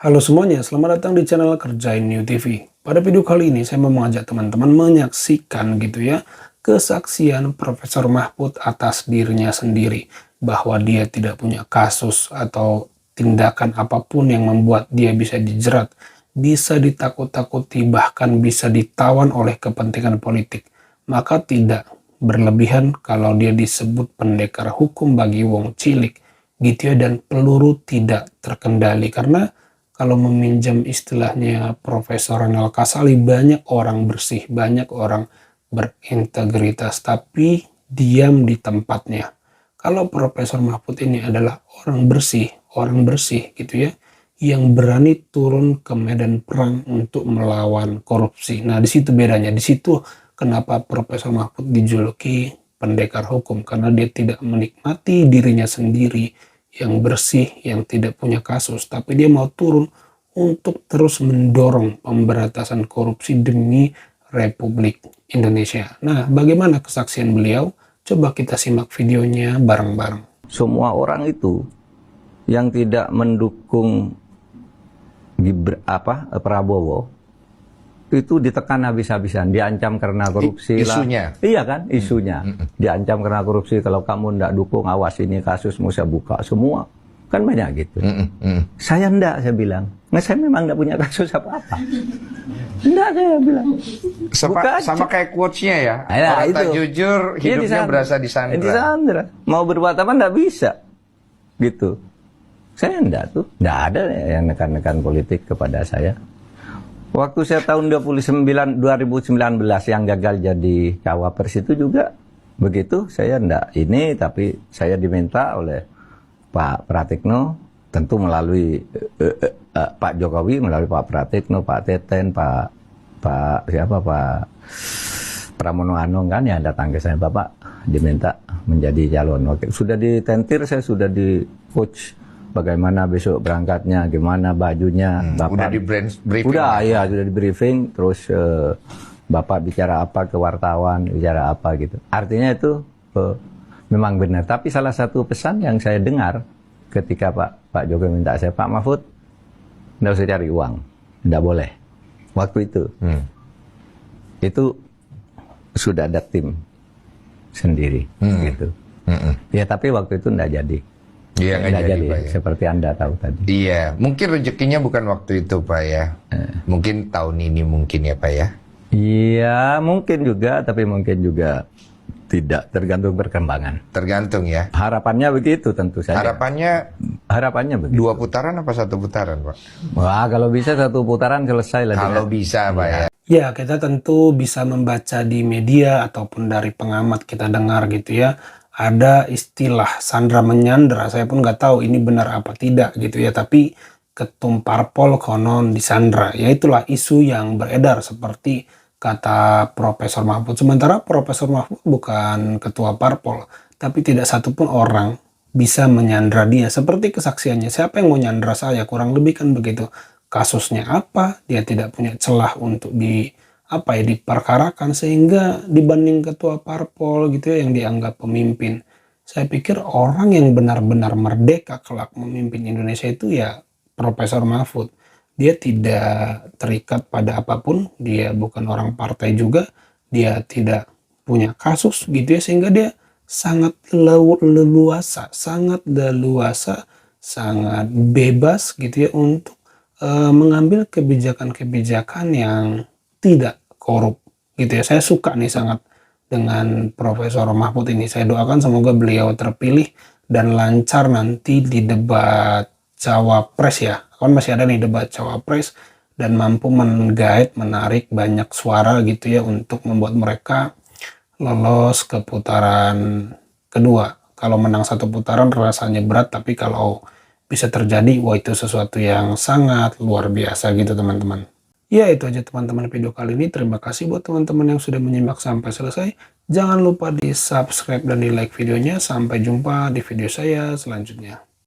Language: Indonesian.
Halo semuanya, selamat datang di channel Kerjain New TV. Pada video kali ini saya mau mengajak teman-teman menyaksikan gitu ya kesaksian Profesor Mahfud atas dirinya sendiri bahwa dia tidak punya kasus atau tindakan apapun yang membuat dia bisa dijerat, bisa ditakut-takuti, bahkan bisa ditawan oleh kepentingan politik. Maka tidak berlebihan kalau dia disebut pendekar hukum bagi wong cilik gitu ya, dan peluru tidak terkendali. Karena kalau meminjam istilahnya Profesor Renal Kasali, banyak orang bersih, banyak orang berintegritas, tapi diam di tempatnya. Kalau Profesor Mahfud ini adalah orang bersih gitu ya, yang berani turun ke medan perang untuk melawan korupsi. Nah, di situ bedanya. Di situ kenapa Profesor Mahfud dijuluki pendekar hukum, karena dia tidak menikmati dirinya sendiri yang bersih, yang tidak punya kasus, tapi dia mau turun untuk terus mendorong pemberantasan korupsi demi Republik Indonesia. Nah, bagaimana kesaksian beliau? Coba kita simak videonya bareng-bareng. Semua orang itu yang tidak mendukung Prabowo itu ditekan habis-habisan, diancam karena korupsi isunya. Iya kan, isunya. Diancam karena korupsi, kalau kamu ndak dukung, awas ini kasusmu saya buka semua. Kan banyak gitu. Saya ndak, saya bilang. Nah, saya memang ndak punya kasus apa-apa. Ndak, saya bilang. Sama kayak quotes-nya ya. Nah, orang itu. tak jujur, hidupnya berasa disandra. Disandra. Mau berbuat apa ndak bisa. Gitu. Saya ndak tuh. Ndak ada yang nekan-nekan politik kepada saya. Waktu saya tahun 2019 yang gagal jadi cawapres itu juga begitu. Saya ndak ini, tapi saya diminta oleh Pak Pratikno, tentu melalui Pak Jokowi, melalui Pak Pratikno, Pak Teten, Pak Pramono Anung kan yang datang ke saya, Bapak diminta menjadi calon wakil. Sudah ditentir, saya sudah di coach bagaimana besok berangkatnya, gimana bajunya. Bapak, udah di briefing? Udah, ya sudah di briefing. Terus Bapak bicara apa ke wartawan, bicara apa gitu. Artinya itu memang benar. Tapi salah satu pesan yang saya dengar ketika Pak Jokowi minta saya, Pak Mahfud, nggak usah cari uang, nggak boleh. Waktu itu, itu sudah ada tim sendiri, gitu. Ya tapi waktu itu nggak jadi. Iya, nggak jadi, Pak, ya. Seperti Anda tahu tadi. Iya, mungkin rezekinya bukan waktu itu, Pak ya. Mungkin tahun ini mungkin ya, Pak ya. Iya, mungkin juga, tapi mungkin juga tidak, tergantung perkembangan. Tergantung ya. Harapannya begitu tentu saja. Harapannya begitu. 2 putaran apa 1 putaran, Pak? Wah, kalau bisa 1 putaran selesai lah. Kalau bisa, Pak ya. Ya, kita tentu bisa membaca di media ataupun dari pengamat kita dengar gitu ya. Ada istilah sandra menyandra, saya pun nggak tahu ini benar apa tidak gitu ya, tapi ketum parpol konon disandra. Ya itulah isu yang beredar seperti kata Profesor Mahfud. Sementara Profesor Mahfud bukan ketua parpol, tapi tidak satupun orang bisa menyandra dia. Seperti kesaksiannya, siapa yang mau nyandra saya? Kurang lebih kan begitu. Kasusnya apa? Dia tidak punya celah untuk diperkarakan, sehingga dibanding ketua parpol gitu ya yang dianggap pemimpin, saya pikir orang yang benar-benar merdeka kelak memimpin Indonesia itu ya Profesor Mahfud. Dia tidak terikat pada apapun, dia bukan orang partai juga, dia tidak punya kasus gitu ya, sehingga dia sangat leluasa, sangat bebas gitu ya untuk mengambil kebijakan-kebijakan yang tidak korup gitu ya. Saya suka nih sangat dengan Profesor Mahfud ini. Saya doakan semoga beliau terpilih dan lancar nanti di debat cawapres ya. Kan masih ada nih debat cawapres, dan mampu menggait, menarik banyak suara gitu ya untuk membuat mereka lolos ke putaran kedua. Kalau menang 1 putaran rasanya berat, tapi kalau bisa terjadi, wah itu sesuatu yang sangat luar biasa gitu teman-teman. Ya itu aja teman-teman video kali ini. Terima kasih buat teman-teman yang sudah menyimak sampai selesai. Jangan lupa di subscribe dan di like videonya. Sampai jumpa di video saya selanjutnya.